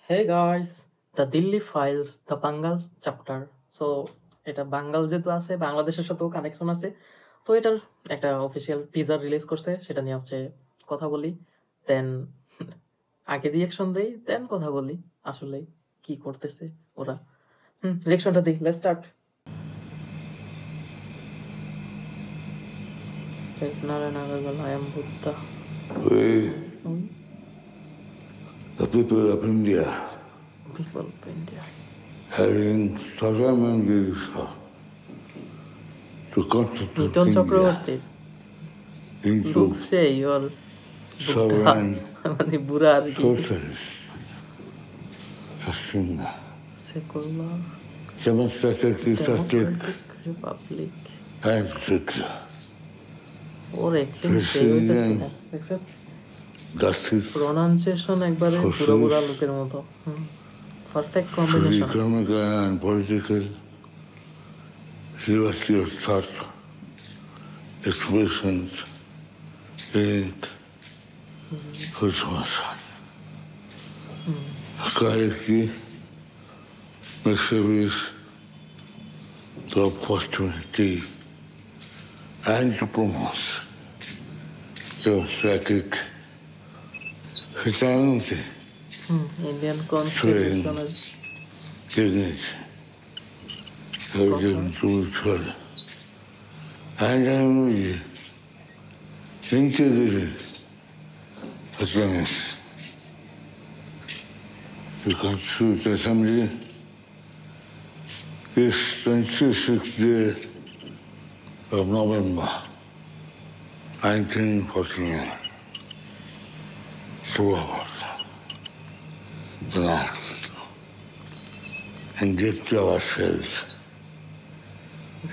Hey guys, the Delhi files the Bengal chapter. So এটা বাঙ্গাল যেহেতু আছে, বাংলাদেশের সাথেও কানেকশন আছে। তো এটার একটা অফিসিয়াল টিজার রিলিজ করছে, সেটা নিয়ে হচ্ছে কথা বলি। দেন আগে রিয়াকশন দেই, দেন কথা বলি আসলে কি করতেছে ওরা। রিয়াকশনটা দিই, let's start. There's Narayana Agarwal, I am Buddha. We, Hmm? the people of India, People of India. having sovereign views to constitute Miton India Chakraborty into looks সেই ওর বুদ্ধা sovereign মানে বুড়া আর কি। socialist system, secular democratic, Democratic Republic. and secure. Or acting সেই হইতেছে না, দেখছিস? That is pronunciation একবারে বুড়া বুড়া লোকের মতো। Perfect for combination. economic and political liberty of thought, expressions, in Christmas. Society makes a wish the opportunity and to promote democratic fraternity, Indian কনস্টিটিউশনের dignity, religion to each other, and integrity against the Constituent Assembly is 26th day of November 1949. Two hours. The next. And give to ourselves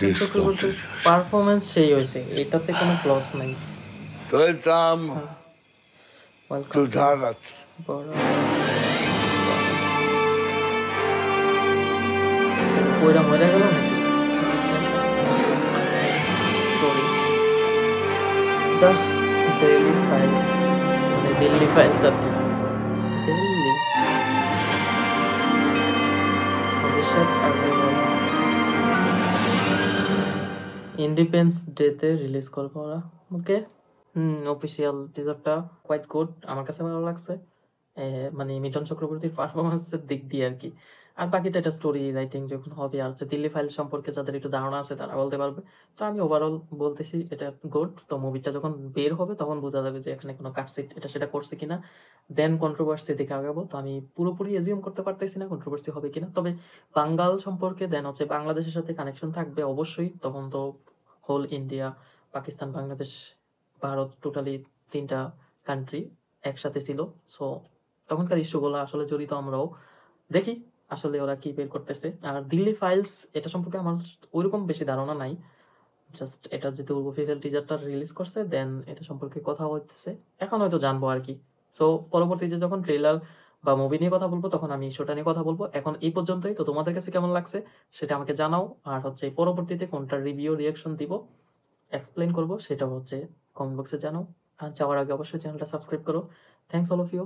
Miton চক্রবর্তীর performance সেই হয়েছে, এটাতে কোনো clause নাই। Welcome welcome to Bharat. কইরা মরে গেল নাকি? স্টোরি দ্য দিল্লি ফাইলস, মানে দিল্লি ফাইলস আর কি। দিল্লি অভিষেক আগরওয়াল ইন্ডিপেন্ডেন্স ডেতে রিলিজ করবো ওরা। ওকে, অফিসিয়াল টিজারটা কোয়াইট গুড, আমার কাছে ভালো লাগছে। মানে মিটন চক্রবর্তীর পারফরমেন্সের দিক দিয়ে আর কি। আর বাকিটা এটা স্টোরি রাইটিং যখন হবে, আর হচ্ছে দিল্লি ফাইল সম্পর্কে যাদের একটু ধারণা আছে তারা বলতে পারবে। তো আমি ওভারঅল বলতেছি এটা গুড। তো মুভিটা যখন বের হবে তখন বোঝা যাবে যে এখানে কোনো কাটসিট এটা সেটা করছে কিনা, দেন কন্ট্রোভার্সি দিকে আগাবো। তো আমি পুরোপুরি এজিউম করতে পারতেছি না কন্ট্রোভার্সি হবে কিনা, তবে বাঙ্গাল সম্পর্কে দেন হচ্ছে বাংলাদেশের সাথে কানেকশন থাকবে অবশ্যই। তখন তো whole India, Pakistan, Bangladesh, Bharat totally 3টা কান্ট্রি একসাথে ছিল। সো তখনকার ইস্যুগুলো আসলে জড়িত আমরাও। দেখি আসলে ওরা কি বের করতেছে। আর দিল্লি ফাইলস এটা সম্পর্কে আমার ওইরকম বেশি ধারণা নাই। জাস্ট এটা যেহেতু অফিসিয়াল টিজারটা রিলিজ করছে, দেন এটা সম্পর্কে কথা হইতেছে। এখন হয়তো জানবো আর কি। সো পরবর্তীতে যখন ট্রেলার বা মুভি নিয়ে কথা বলবো তখন আমি ইস্যুটা নিয়ে কথা বলবো। এখন এই পর্যন্তই। তো তোমাদের কাছে কেমন লাগছে সেটা আমাকে জানাও। আর হচ্ছে পরবর্তীতে কোনটা রিভিউ রিয়াকশন দিব, এক্সপ্লেইন করবো, সেটা হচ্ছে কমেন্ট বক্সে জানাও। আর যাওয়ার আগে অবশ্যই চ্যানেলটা সাবস্ক্রাইব করো। Thanks all of you.